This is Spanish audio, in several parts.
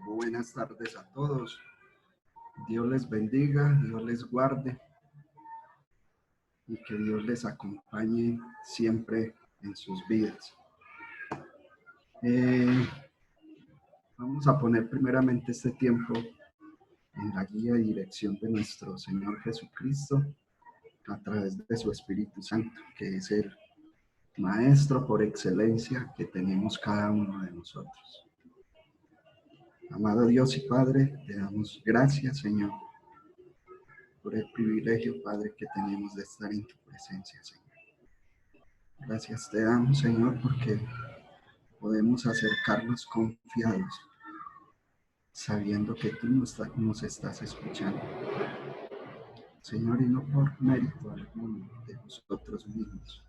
Buenas tardes a todos. Dios les bendiga, Dios les guarde y que Dios les acompañe siempre en sus vidas. Vamos a poner primeramente este tiempo en la guía y dirección de nuestro Señor Jesucristo a través de su Espíritu Santo, que es el Maestro por excelencia que tenemos cada uno de nosotros. Amado Dios y Padre, te damos gracias, Señor, por el privilegio, Padre, que tenemos de estar en tu presencia, Señor. Gracias te damos, Señor, porque podemos acercarnos confiados, sabiendo que tú nos estás escuchando. Señor, y no por mérito alguno de nosotros mismos,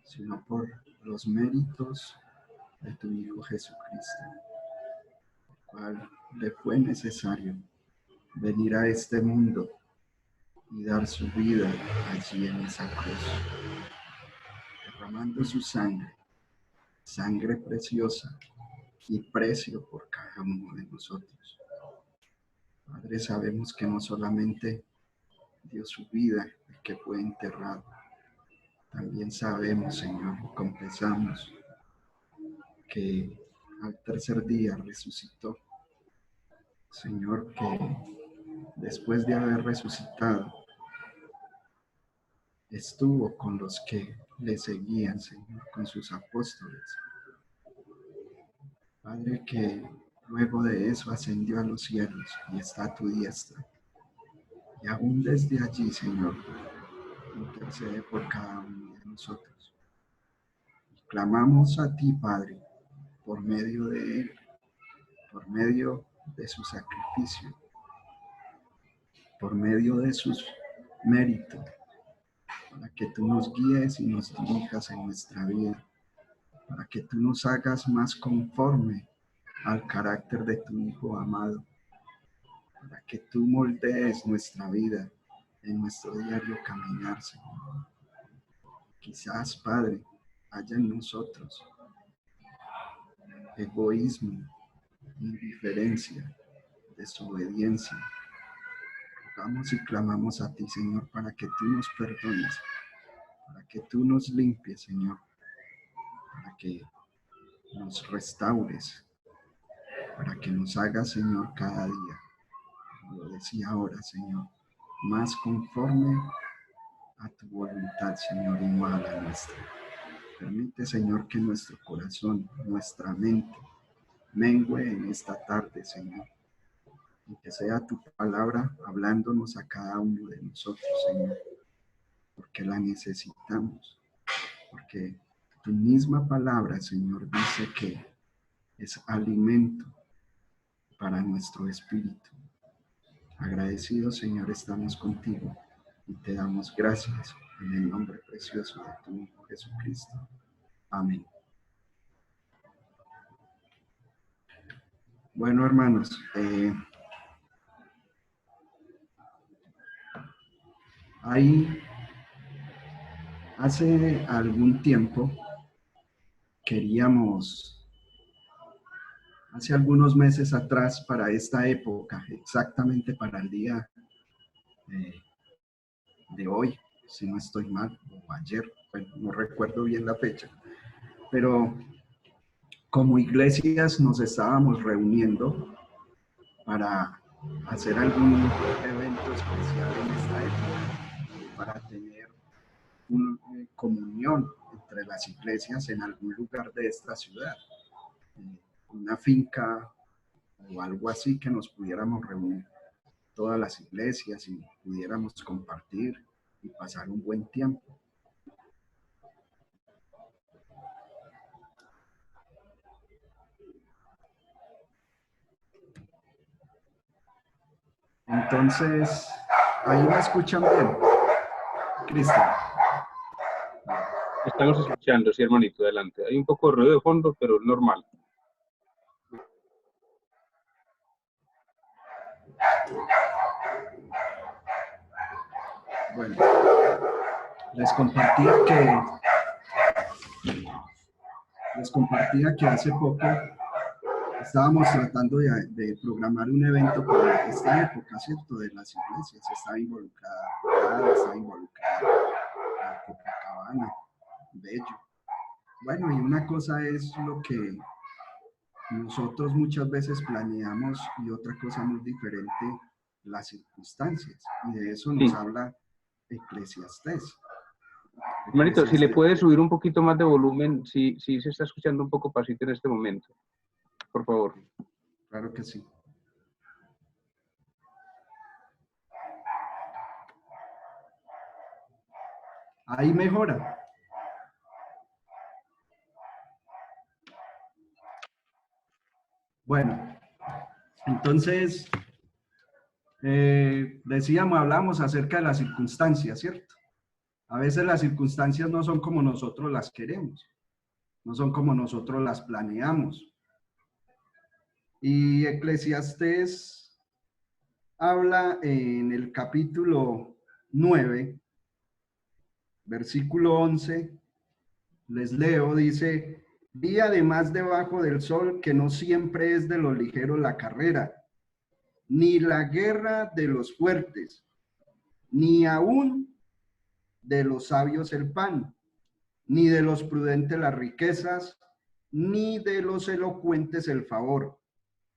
sino por los méritos de tu Hijo Jesucristo, el cual le fue necesario venir a este mundo y dar su vida allí en esa cruz, derramando su sangre, sangre preciosa y precio por cada uno de nosotros. Padre, sabemos que no solamente dio su vida el que fue enterrado, también sabemos, Señor, y confesamos que al tercer día resucitó. Señor, que después de haber resucitado, estuvo con los que le seguían, Señor, con sus apóstoles. Padre, que luego de eso ascendió a los cielos y está a tu diestra. Y aún desde allí, Señor, intercede por cada uno de nosotros. Y clamamos a ti, Padre, por medio de él, por medio de su sacrificio, por medio de sus méritos, para que tú nos guíes y nos dirijas en nuestra vida, para que tú nos hagas más conforme al carácter de tu Hijo amado, para que tú moldees nuestra vida en nuestro diario caminar, Señor. Quizás, Padre, haya en nosotros egoísmo, indiferencia, desobediencia. Rogamos y clamamos a ti, Señor, para que tú nos perdones, para que tú nos limpies, Señor, para que nos restaures, para que nos hagas, Señor, cada día, como lo decía ahora, Señor, más conforme a tu voluntad, Señor, y no a la nuestra. Permite, Señor, que nuestro corazón, nuestra mente, mengue en esta tarde, Señor, y que sea tu palabra hablándonos a cada uno de nosotros, Señor, porque la necesitamos, porque tu misma palabra, Señor, dice que es alimento para nuestro espíritu. Agradecidos, Señor, estamos contigo y te damos gracias en el nombre precioso de tu Hijo Jesucristo. Amén. Bueno, hermanos, hace algún tiempo hace algunos meses atrás, para esta época, exactamente para el día de hoy, si no estoy mal, o ayer, bueno, no recuerdo bien la fecha, pero como iglesias nos estábamos reuniendo para hacer algún evento especial en esta época, para tener una comunión entre las iglesias en algún lugar de esta ciudad, una finca o algo así que nos pudiéramos reunir todas las iglesias y pudiéramos compartir y pasar un buen tiempo. Entonces, ahí me escuchan bien, Cristian. Estamos escuchando, sí, hermanito, adelante. Hay un poco de ruido de fondo, pero es normal. Bueno, les compartía que hace poco estábamos tratando de programar un evento para esta época, ¿cierto? De las iglesias. Está involucrada, está involucrada Copacabana, Bello. Bueno, y una cosa es lo que nosotros muchas veces planeamos y otra cosa muy diferente, las circunstancias. Y de eso nos habla Eclesiastés. Hermanito, si le puede subir un poquito más de volumen, sí se está escuchando un poco pasito en este momento. Por favor. Claro que sí. Ahí mejora. Bueno, entonces, hablamos acerca de las circunstancias, ¿cierto? A veces las circunstancias no son como nosotros las queremos, no son como nosotros las planeamos. Y Eclesiastés habla en el capítulo 9, versículo 11, les leo, dice: vi además debajo del sol que no siempre es de los ligeros la carrera, ni la guerra de los fuertes, ni aún de los sabios el pan, ni de los prudentes las riquezas, ni de los elocuentes el favor,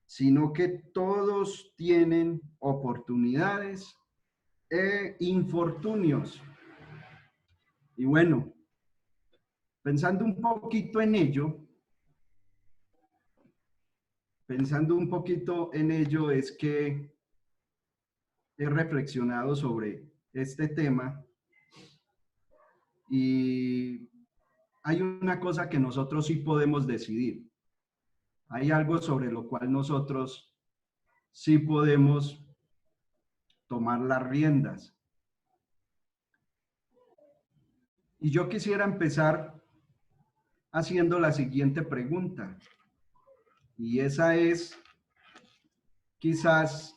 sino que todos tienen oportunidades e infortunios. Y bueno, pensando un poquito en ello, es que he reflexionado sobre este tema y hay una cosa que nosotros sí podemos decidir. Hay algo sobre lo cual nosotros sí podemos tomar las riendas. Y yo quisiera empezar haciendo la siguiente pregunta. Y esa es, quizás,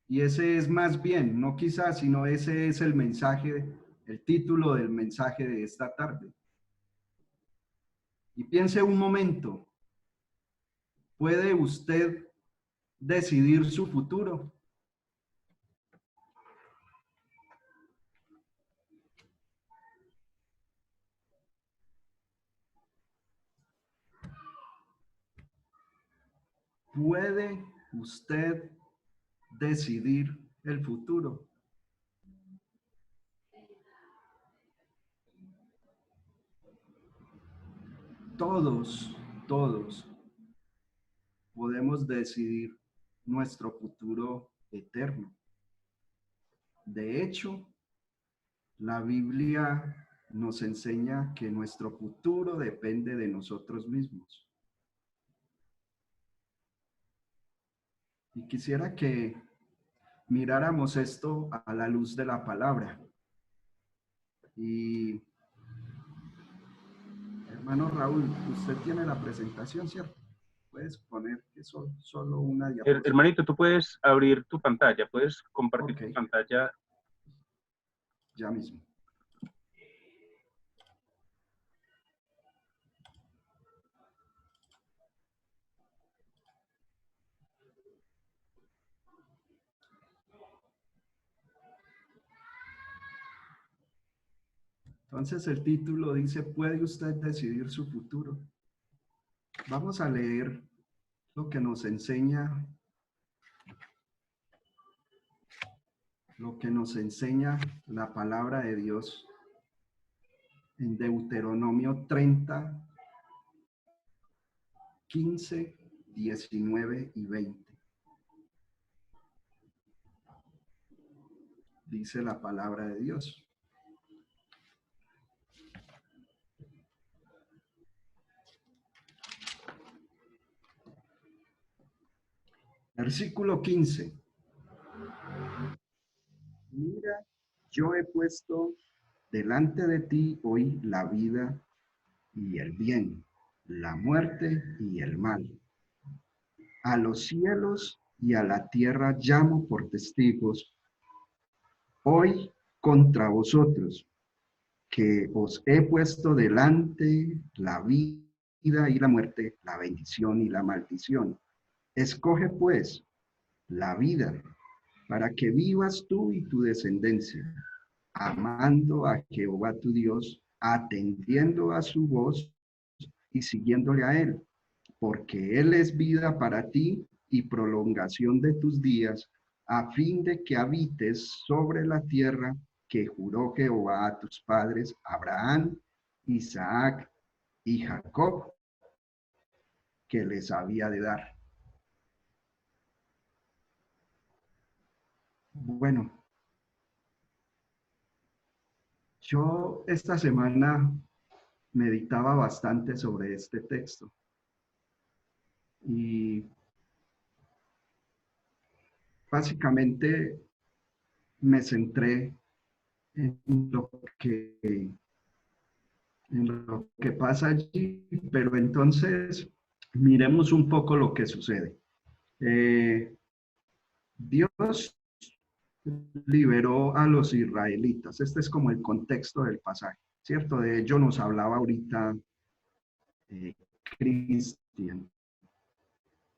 y ese es más bien, no quizás, sino ese es el mensaje, el título del mensaje de esta tarde. Y piense un momento, ¿puede usted decidir su futuro? ¿Puede usted decidir el futuro? Todos podemos decidir nuestro futuro eterno. De hecho, la Biblia nos enseña que nuestro futuro depende de nosotros mismos. Y quisiera que miráramos esto a la luz de la palabra. Y, hermano Raúl, usted tiene la presentación, ¿cierto? Puedes poner que solo una diapositiva. Hermanito, tú puedes abrir tu pantalla, puedes compartir tu pantalla. Ya mismo. Entonces el título dice: ¿puede usted decidir su futuro? Vamos a leer lo que nos enseña la palabra de Dios en Deuteronomio 30, 15, 19 y 20. Dice la palabra de Dios: versículo 15. Mira, yo he puesto delante de ti hoy la vida y el bien, la muerte y el mal. A los cielos y a la tierra llamo por testigos hoy contra vosotros, que os he puesto delante la vida y la muerte, la bendición y la maldición. Escoge pues la vida para que vivas tú y tu descendencia, amando a Jehová tu Dios, atendiendo a su voz y siguiéndole a él, porque él es vida para ti y prolongación de tus días, a fin de que habites sobre la tierra que juró Jehová a tus padres, Abraham, Isaac y Jacob, que les había de dar. Bueno, yo esta semana meditaba bastante sobre este texto y básicamente me centré en lo que pasa allí, pero entonces miremos un poco lo que sucede. Dios liberó a los israelitas. Este es como el contexto del pasaje, ¿cierto? De ello nos hablaba ahorita Cristian.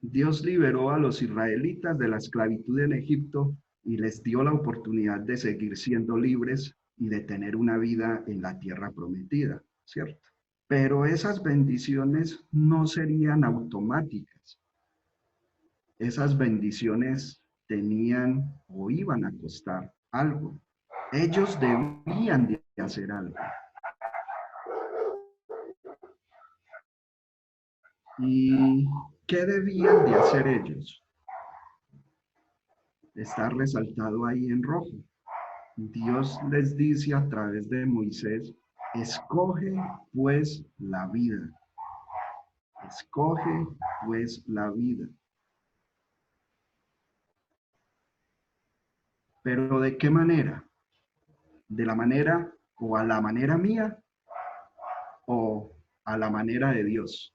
Dios liberó a los israelitas de la esclavitud en Egipto y les dio la oportunidad de seguir siendo libres y de tener una vida en la tierra prometida, ¿cierto? Pero esas bendiciones no serían automáticas. Esas bendiciones tenían o iban a costar algo. Ellos debían de hacer algo. ¿Y qué debían de hacer ellos? Está resaltado ahí en rojo. Dios les dice a través de Moisés, escoge pues la vida. Escoge pues la vida. Pero ¿de qué manera? ¿De la manera o a la manera mía o a la manera de Dios?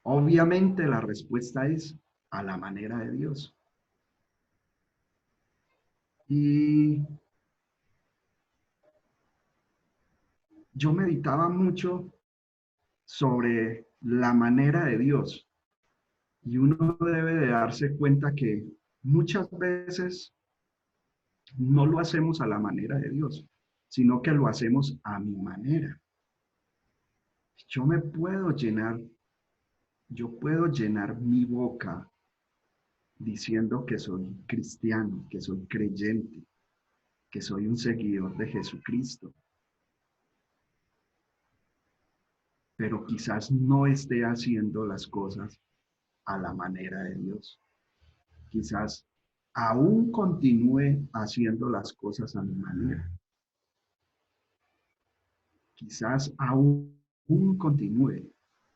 Obviamente la respuesta es a la manera de Dios. Y yo meditaba mucho sobre la manera de Dios y uno debe de darse cuenta que muchas veces no lo hacemos a la manera de Dios, sino que lo hacemos a mi manera. Yo me puedo llenar, yo puedo llenar mi boca diciendo que soy cristiano, que soy creyente, que soy un seguidor de Jesucristo, pero quizás no esté haciendo las cosas a la manera de Dios. Quizás aún continúe haciendo las cosas a mi manera. Quizás aún continúe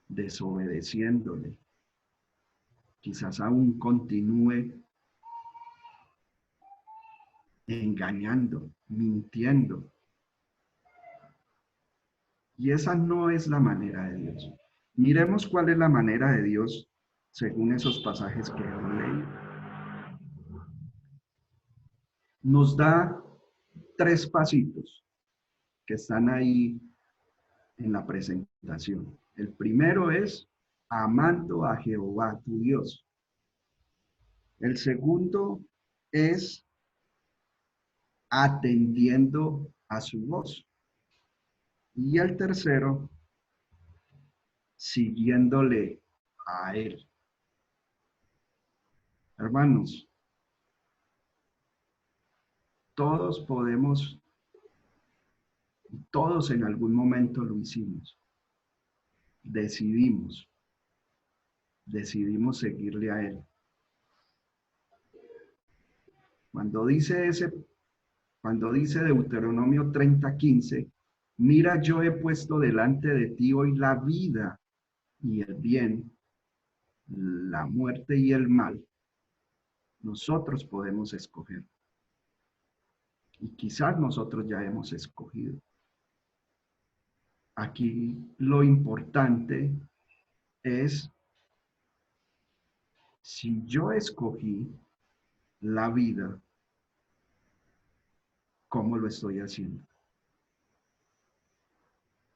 desobedeciéndole. Quizás aún continúe engañando, mintiendo. Y esa no es la manera de Dios. Miremos cuál es la manera de Dios según esos pasajes que hemos leído. Nos da 3 pasitos que están ahí en la presentación. El primero es amando a Jehová tu Dios. El segundo es atendiendo a su voz. Y el tercero, siguiéndole a él. Hermanos, todos podemos, todos en algún momento lo hicimos. Decidimos seguirle a él. Cuando dice Deuteronomio 30:15, mira, yo he puesto delante de ti hoy la vida y el bien, la muerte y el mal. Nosotros podemos escoger. Y quizás nosotros ya hemos escogido. Aquí lo importante es, si yo escogí la vida, ¿cómo lo estoy haciendo?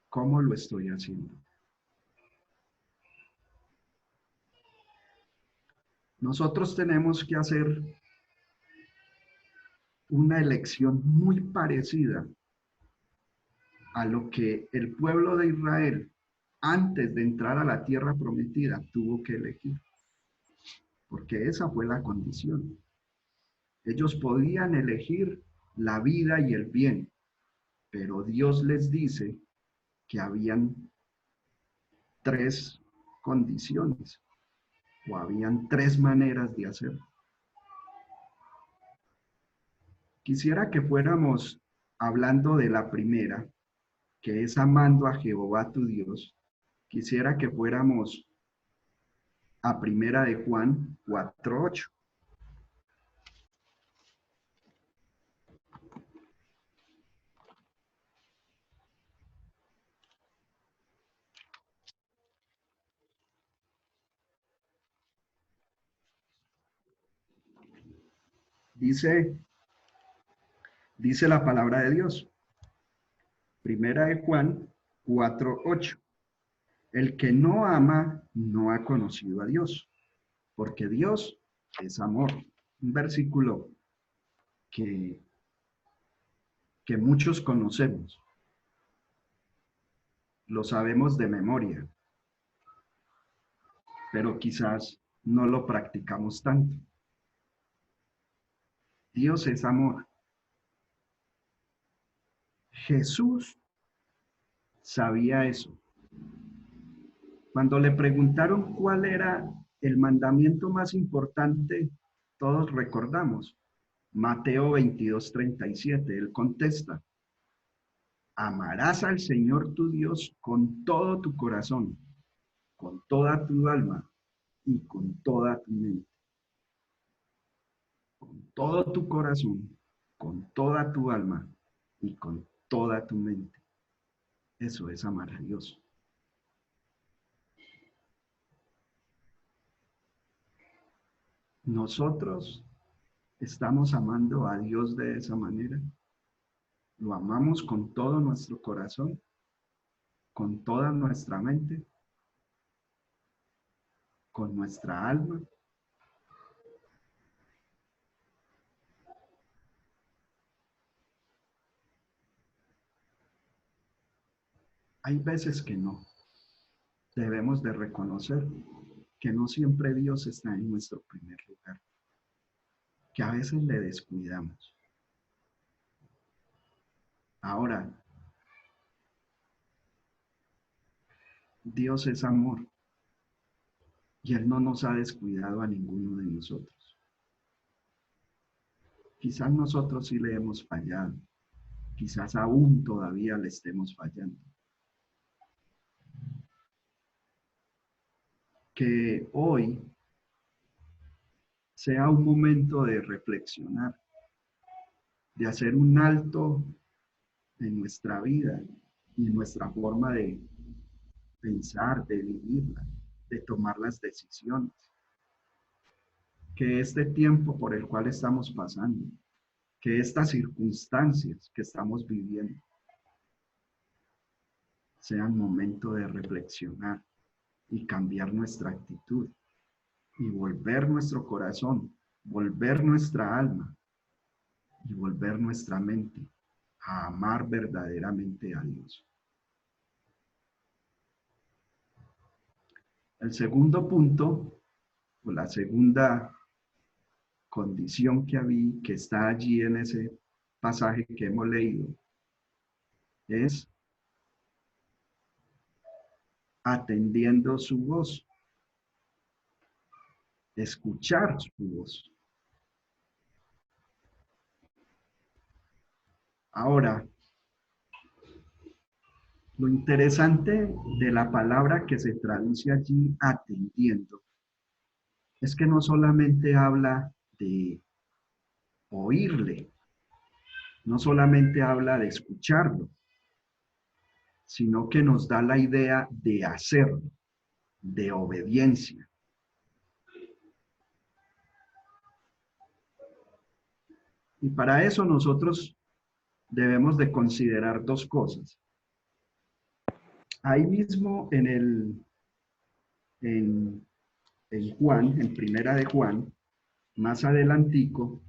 ¿Cómo lo estoy haciendo? Nosotros tenemos que hacer una elección muy parecida a lo que el pueblo de Israel, antes de entrar a la tierra prometida, tuvo que elegir, porque esa fue la condición. Ellos podían elegir la vida y el bien, pero Dios les dice que habían tres condiciones o habían tres maneras de hacerlo. Quisiera que fuéramos hablando de la primera, que es amando a Jehová tu Dios. Quisiera que fuéramos a primera de Juan 4:8. Dice la palabra de Dios. Primera de Juan 4:8. El que no ama no ha conocido a Dios, porque Dios es amor. Un versículo que, que muchos conocemos, lo sabemos de memoria, pero quizás no lo practicamos tanto. Dios es amor. Jesús sabía eso. Cuando le preguntaron cuál era el mandamiento más importante, todos recordamos. Mateo 22:37, él contesta, amarás al Señor tu Dios con todo tu corazón, con toda tu alma y con toda tu mente. Con todo tu corazón, con toda tu alma y con toda tu mente. Eso es amar a Dios. Nosotros estamos amando a Dios de esa manera. Lo amamos con todo nuestro corazón, con toda nuestra mente, con nuestra alma. Hay veces que no. Debemos de reconocer que no siempre Dios está en nuestro primer lugar, que a veces le descuidamos. Ahora, Dios es amor y Él no nos ha descuidado a ninguno de nosotros. Quizás nosotros sí le hemos fallado, quizás aún todavía le estemos fallando. Que hoy sea un momento de reflexionar, de hacer un alto en nuestra vida y en nuestra forma de pensar, de vivirla, de tomar las decisiones. Que este tiempo por el cual estamos pasando, que estas circunstancias que estamos viviendo, sean momento de reflexionar y cambiar nuestra actitud y volver nuestro corazón, volver nuestra alma y volver nuestra mente a amar verdaderamente a Dios. El segundo punto, o la segunda condición que está allí en ese pasaje que hemos leído, es atendiendo su voz, escuchar su voz. Ahora, lo interesante de la palabra que se traduce allí, atendiendo, es que no solamente habla de oírle, no solamente habla de escucharlo, sino que nos da la idea de hacerlo, de obediencia. Y para eso nosotros debemos de considerar dos cosas. Ahí mismo en Juan, en Primera de Juan, más adelantico,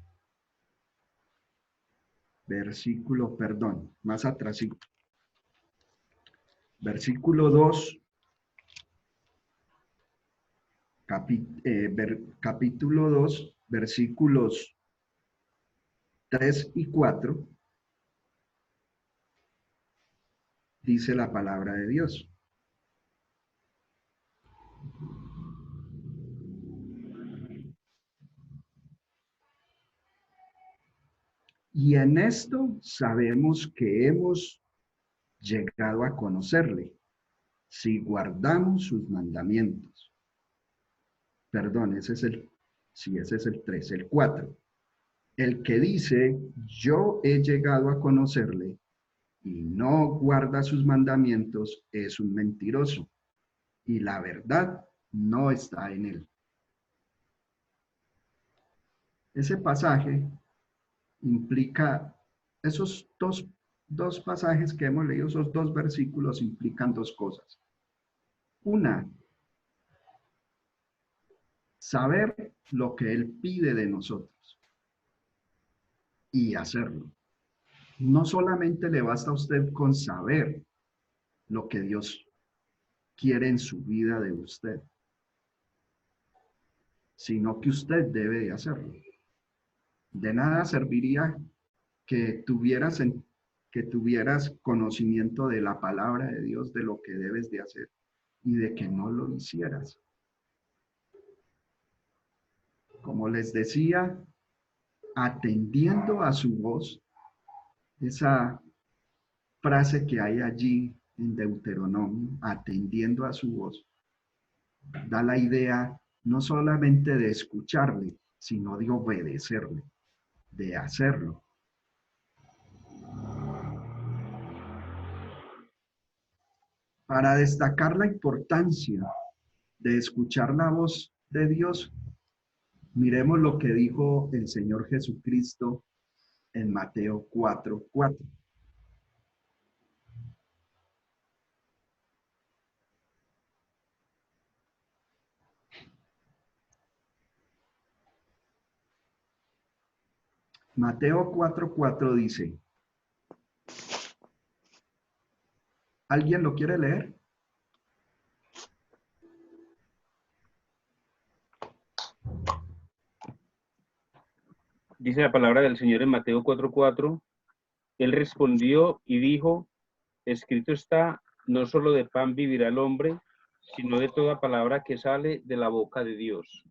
más atrásito, versículo 2, capítulo 2, versículos 3 y 4, dice la palabra de Dios. Y en esto sabemos que hemos llegado a conocerle, si guardamos sus mandamientos. Perdón, ese es el 3, el 4. El que dice, yo he llegado a conocerle y no guarda sus mandamientos es un mentiroso y la verdad no está en él. Ese pasaje implica, esos dos pasajes que hemos leído, esos dos versículos implican dos cosas. Una, saber lo que Él pide de nosotros y hacerlo. No solamente le basta a usted con saber lo que Dios quiere en su vida de usted, sino que usted debe de hacerlo. De nada serviría que tuvieras conocimiento de la palabra de Dios, de lo que debes de hacer y de que no lo hicieras. Como les decía, atendiendo a su voz, esa frase que hay allí en Deuteronomio, atendiendo a su voz, da la idea no solamente de escucharle, sino de obedecerle, de hacerlo. Para destacar la importancia de escuchar la voz de Dios, miremos lo que dijo el Señor Jesucristo en Mateo 4:4. Mateo 4:4 dice, ¿alguien lo quiere leer? Dice la palabra del Señor en Mateo 4:4. Él respondió y dijo, escrito está, no solo de pan vivirá el hombre, sino de toda palabra que sale de la boca de Dios.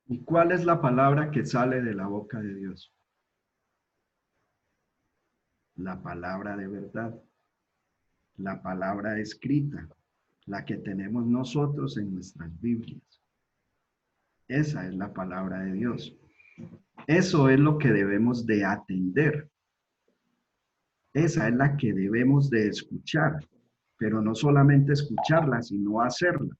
¿Y cuál es la palabra que sale de la boca de Dios? La palabra de verdad, la palabra escrita, la que tenemos nosotros en nuestras Biblias. Esa es la palabra de Dios. Eso es lo que debemos de atender. Esa es la que debemos de escuchar, pero no solamente escucharla, sino hacerla.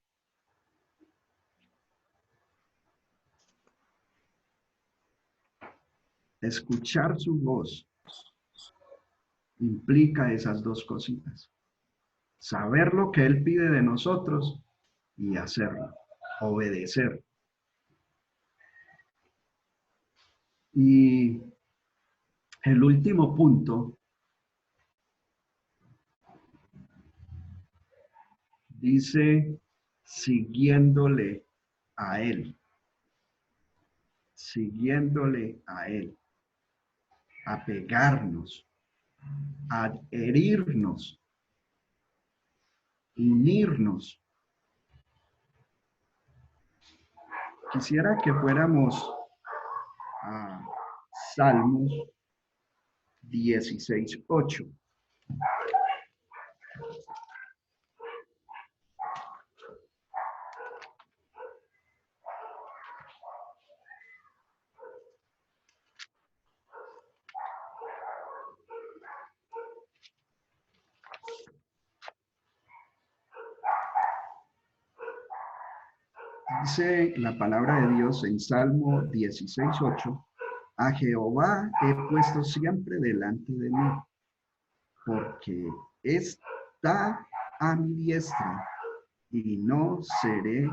Escuchar su voz implica esas dos cositas. Saber lo que Él pide de nosotros y hacerlo, obedecer. Y el último punto dice, siguiéndole a Él. Siguiéndole a Él. Apegarnos, adherirnos, unirnos. Quisiera que fuéramos a Salmos 16:8. Dice la palabra de Dios en Salmo 16:8, a Jehová he puesto siempre delante de mí. porque está a mi diestra y no seré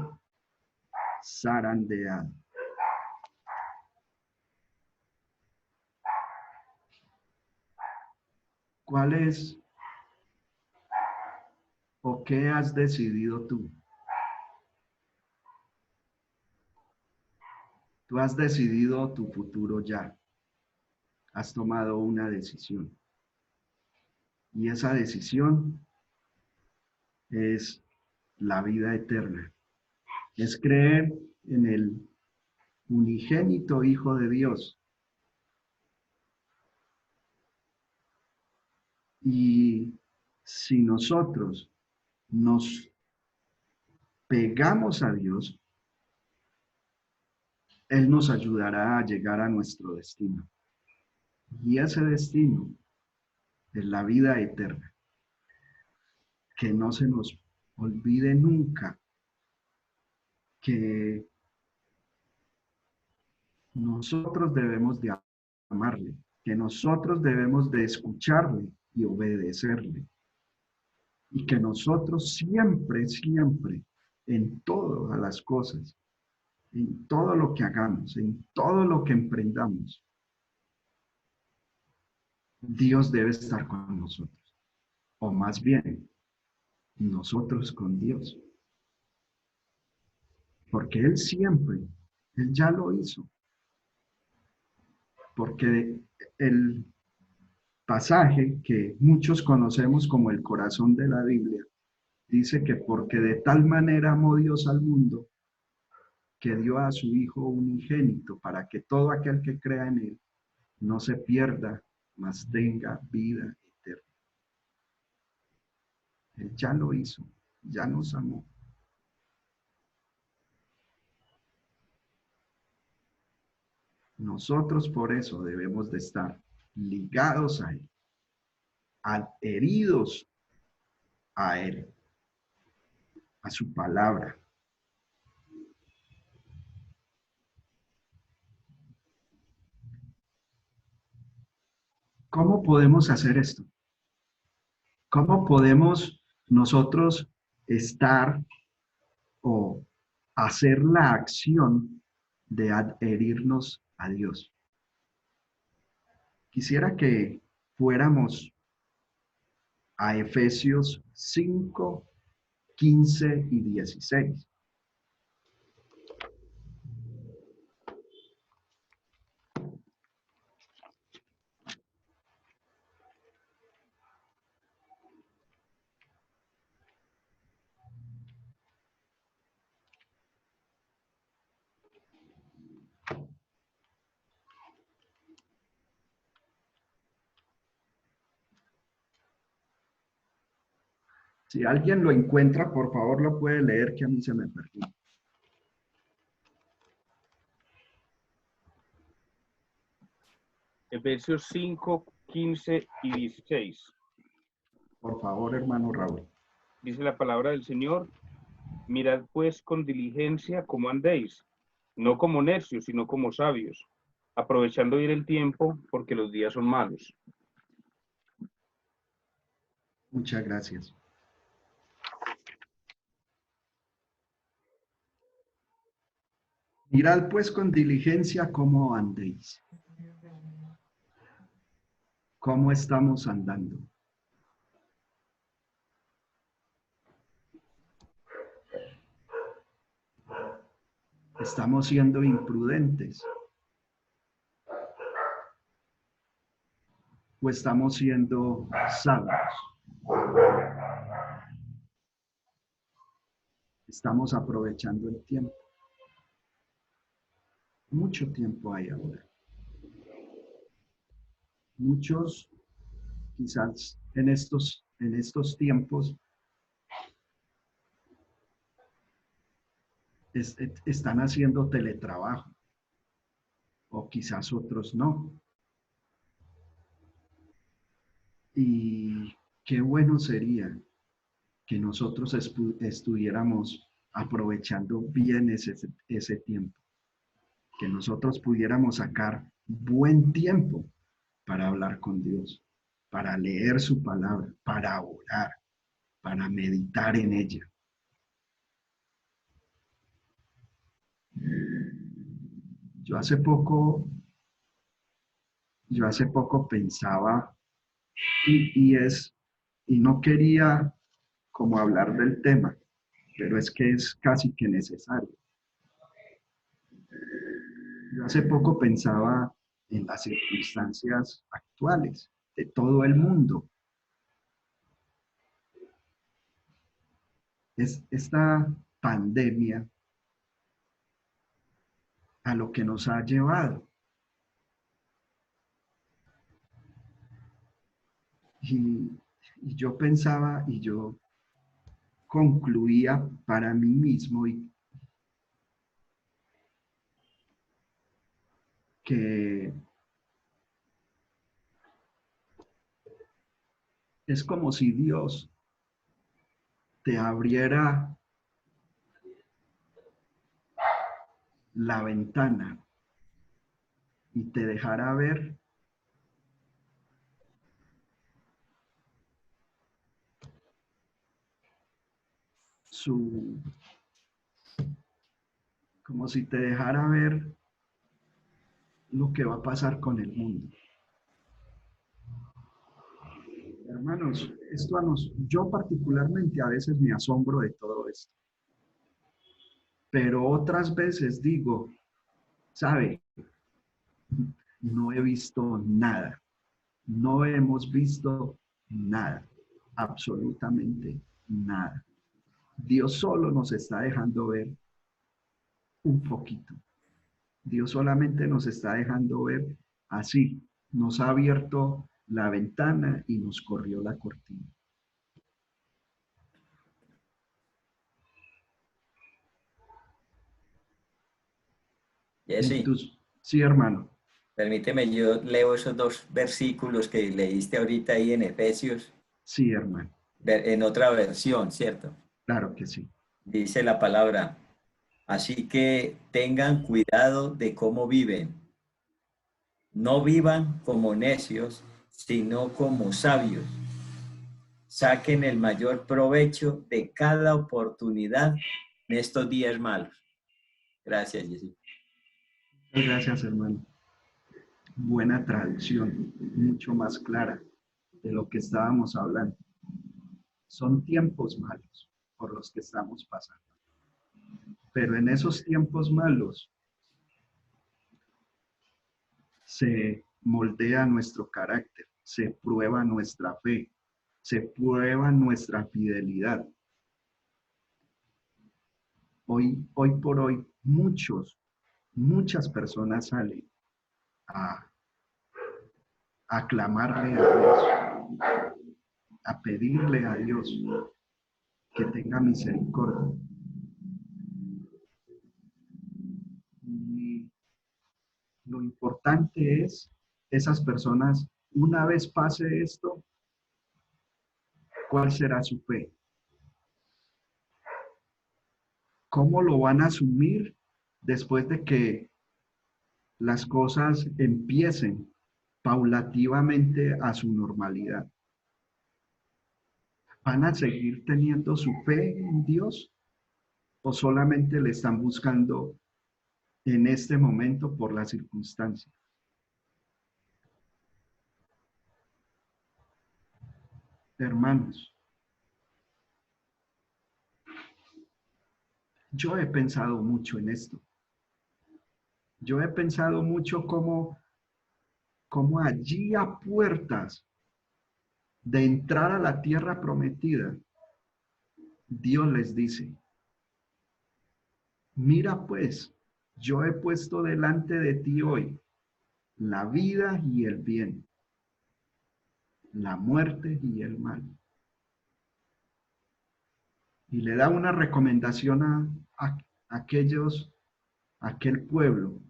zarandeado. ¿Cuál es o qué has decidido tú? Tú has decidido tu futuro ya. Has tomado una decisión. Y esa decisión es la vida eterna. Es creer en el unigénito Hijo de Dios. Y si nosotros nos pegamos a Dios, Él nos ayudará a llegar a nuestro destino. Y ese destino es la vida eterna. Que no se nos olvide nunca que nosotros debemos de amarle, que nosotros debemos de escucharle y obedecerle. Y que nosotros siempre, siempre, en todas las cosas, en todo lo que hagamos, en todo lo que emprendamos, Dios debe estar con nosotros. O más bien, nosotros con Dios. Porque Él siempre, Él ya lo hizo. Porque el pasaje que muchos conocemos como el corazón de la Biblia, dice que porque de tal manera amó Dios al mundo, que dio a su Hijo unigénito para que todo aquel que crea en Él no se pierda, mas tenga vida eterna. Él ya lo hizo, ya nos amó. Nosotros por eso debemos de estar ligados a Él, adheridos a Él, a su palabra. ¿Cómo podemos hacer esto? ¿Cómo podemos nosotros estar o hacer la acción de adherirnos a Dios? Quisiera que fuéramos a Efesios 5, 15 y 16. Si alguien lo encuentra, por favor lo puede leer, que a mí se me perdió. Efesios 5, 15 y 16. Por favor, hermano Raúl. Dice la palabra del Señor: mirad pues con diligencia cómo andéis, no como necios, sino como sabios, aprovechando bien el tiempo, porque los días son malos. Muchas gracias. Mirad pues con diligencia cómo andéis. ¿Cómo estamos andando? ¿Estamos siendo imprudentes? ¿O estamos siendo sabios? Estamos aprovechando el tiempo. Mucho tiempo hay ahora. Muchos, quizás en estos tiempos, están haciendo teletrabajo, o quizás otros no. Y qué bueno sería que nosotros estuviéramos aprovechando bien ese tiempo, que nosotros pudiéramos sacar buen tiempo para hablar con Dios, para leer su palabra, para orar, para meditar en ella. Yo hace poco pensaba y no quería como hablar del tema, pero es que es casi que necesario. Yo hace poco pensaba en las circunstancias actuales de todo el mundo. Es esta pandemia a lo que nos ha llevado. Y yo pensaba y yo concluía para mí mismo que es como si Dios te abriera la ventana y te dejara ver como si te dejara ver lo que va a pasar con el mundo. Hermanos, yo particularmente a veces me asombro de todo esto, pero otras veces digo, ¿sabe? No he visto nada, no hemos visto nada, absolutamente nada. Dios solo nos está dejando ver un poquito. Dios solamente nos está dejando ver así. Nos ha abierto la ventana y nos corrió la cortina. Jesse, Sí, hermano. permíteme, yo leo esos dos versículos que leíste ahorita ahí en Efesios, Sí, hermano. en otra versión, ¿cierto? Claro que sí. Dice la palabra, así que tengan cuidado de cómo viven. No vivan como necios, sino como sabios. Saquen el mayor provecho de cada oportunidad en estos días malos. Gracias, Jessy. Muchas gracias, hermano. Buena traducción, mucho más clara de lo que estábamos hablando. Son tiempos malos por los que estamos pasando. Pero en esos tiempos malos se moldea nuestro carácter, se prueba nuestra fe, se prueba nuestra fidelidad. Hoy por hoy, muchas personas salen a clamarle a Dios, a pedirle a Dios que tenga misericordia. Y lo importante es, esas personas, una vez pase esto, ¿cuál será su fe? ¿Cómo lo van a asumir después de que las cosas empiecen paulativamente a su normalidad? ¿Van a seguir teniendo su fe en Dios o solamente le están buscando en este momento por las circunstancias? Hermanos, yo he pensado mucho en esto. Yo he pensado mucho cómo allí a puertas de entrar a la tierra prometida, Dios les dice, mira pues, yo he puesto delante de ti hoy la vida y el bien, la muerte y el mal. Y le da una recomendación a aquel pueblo.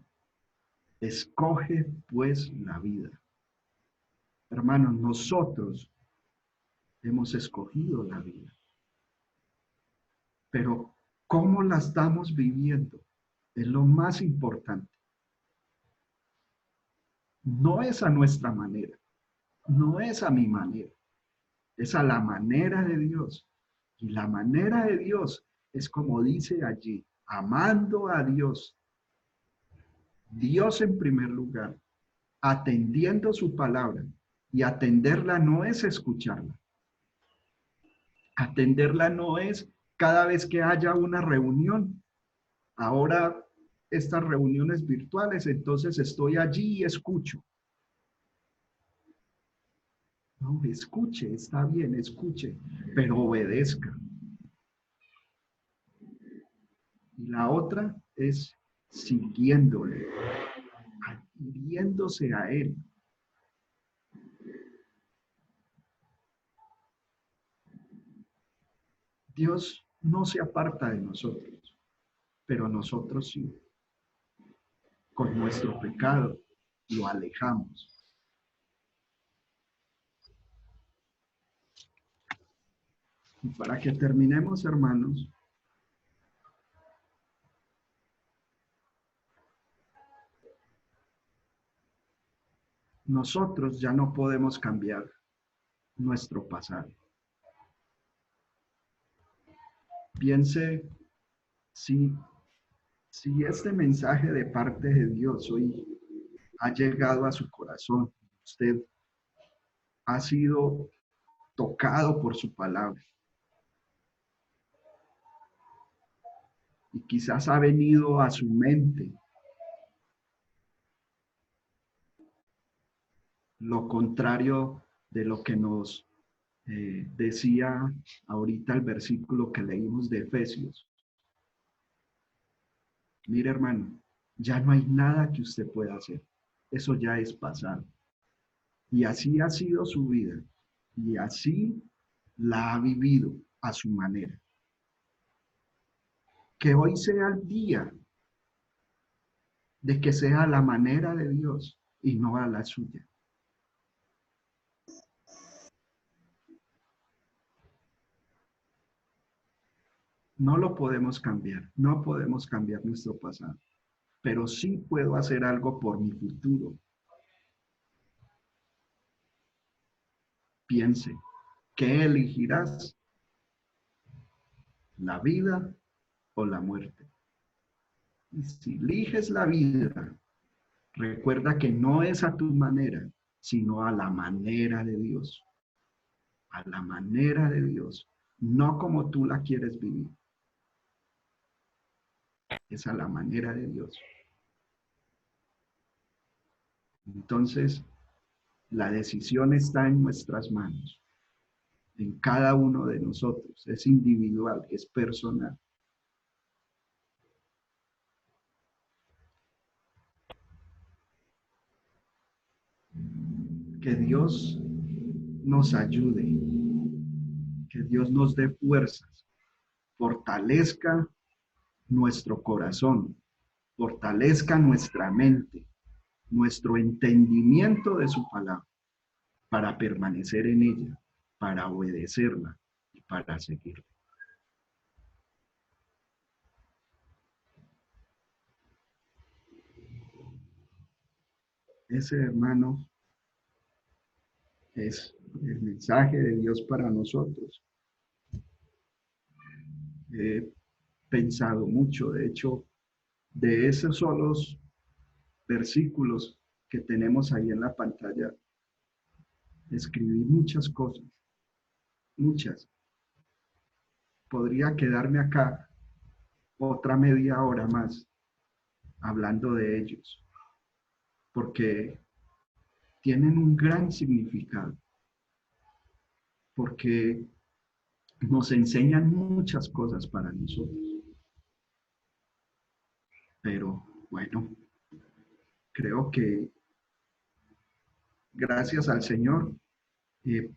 Escoge pues la vida. Hermanos, nosotros hemos escogido la vida. Pero ¿cómo la estamos viviendo? Es lo más importante. No es a nuestra manera, no es a mi manera, es a la manera de Dios. Y la manera de Dios es como dice allí, amando a Dios, Dios en primer lugar, atendiendo su palabra. Y atenderla no es escucharla. Atenderla no es cada vez que haya una reunión. Ahora estas reuniones virtuales, entonces estoy allí y escucho. No, escuche, está bien, escuche, pero obedezca. Y la otra es siguiéndole, adhiriéndose a él. Dios no se aparta de nosotros, pero nosotros sí. Con nuestro pecado lo alejamos. Y para que terminemos, hermanos, nosotros ya no podemos cambiar nuestro pasado. Piense si este mensaje de parte de Dios hoy ha llegado a su corazón, usted ha sido tocado por su palabra y quizás ha venido a su mente lo contrario de lo que nos decía ahorita el versículo que leímos de Efesios. Mire, hermano, ya no hay nada que usted pueda hacer. Eso ya es pasado. Y así ha sido su vida. Y así la ha vivido a su manera. Que hoy sea el día de que sea a la manera de Dios y no a la suya. No lo podemos cambiar, no podemos cambiar nuestro pasado, pero sí puedo hacer algo por mi futuro. Piense, ¿qué elegirás? ¿La vida o la muerte? Y si eliges la vida, recuerda que no es a tu manera, sino a la manera de Dios. A la manera de Dios, no como tú la quieres vivir. Es a la manera de Dios. Entonces, la decisión está en nuestras manos, en cada uno de nosotros. Es individual, es personal. Que Dios nos ayude, que Dios nos dé fuerzas, fortalezca nuestro corazón, fortalezca nuestra mente, nuestro entendimiento de su palabra, para permanecer en ella, para obedecerla y para seguirla. Ese, hermano, es el mensaje de Dios para nosotros. He pensado mucho, de hecho, de esos solos versículos que tenemos ahí en la pantalla, escribí muchas cosas, muchas. Podría quedarme acá otra media hora más hablando de ellos, porque tienen un gran significado, porque nos enseñan muchas cosas para nosotros. Pero bueno, creo que gracias al Señor he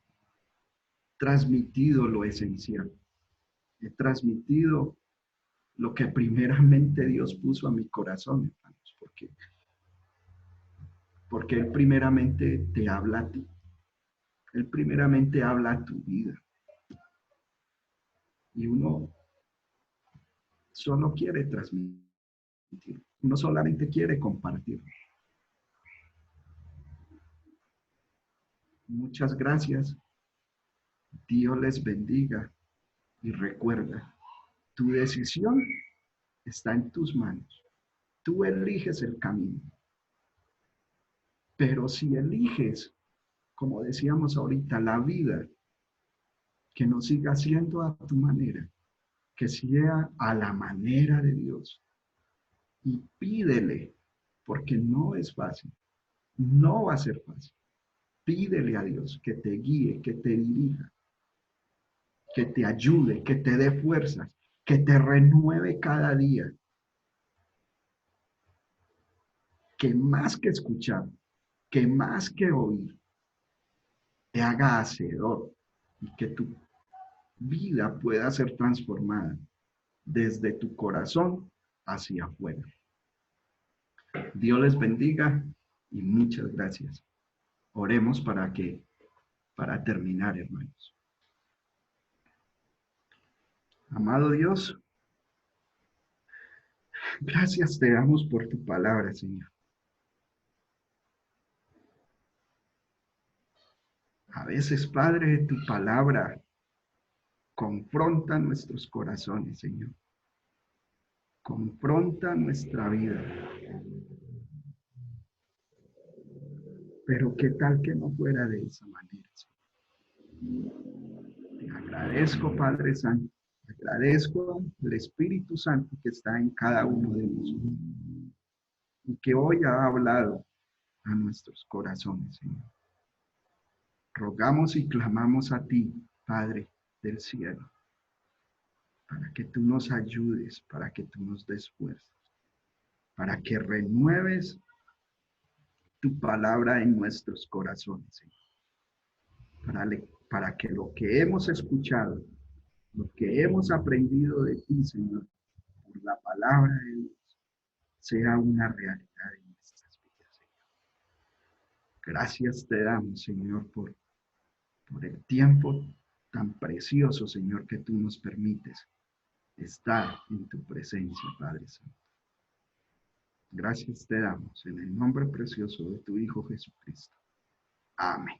transmitido lo esencial. He transmitido lo que primeramente Dios puso a mi corazón, hermanos, porque Él primeramente te habla a ti. Él primeramente habla a tu vida. Y uno solo quiere transmitir. Uno solamente quiere compartir. Muchas gracias. Dios les bendiga y recuerda, tu decisión está en tus manos. Tú eliges el camino. Pero si eliges, como decíamos ahorita, la vida, que no siga siendo a tu manera, que sea a la manera de Dios. Y pídele, porque no es fácil, no va a ser fácil. Pídele a Dios que te guíe, que te dirija, que te ayude, que te dé fuerzas, que te renueve cada día. Que más que escuchar, que más que oír, te haga hacedor y que tu vida pueda ser transformada desde tu corazón hacia afuera. Dios les bendiga y muchas gracias. Oremos para terminar, hermanos. Amado Dios, gracias te damos por tu palabra, Señor. A veces, Padre, tu palabra confronta nuestros corazones, Señor. Confronta nuestra vida. Pero qué tal que no fuera de esa manera, Señor. Te agradezco, Padre Santo. Te agradezco el Espíritu Santo que está en cada uno de nosotros y que hoy ha hablado a nuestros corazones, Señor. Rogamos y clamamos a ti, Padre del cielo, para que tú nos ayudes, para que tú nos des fuerzas, para que renueves tu palabra en nuestros corazones, Señor. Para que lo que hemos escuchado, lo que hemos aprendido de ti, Señor, por la palabra de Dios, sea una realidad en nuestras vidas, Señor. Gracias te damos, Señor, por el tiempo tan precioso, Señor, que tú nos permites estar en tu presencia, Padre Santo. Gracias te damos en el nombre precioso de tu Hijo Jesucristo. Amén.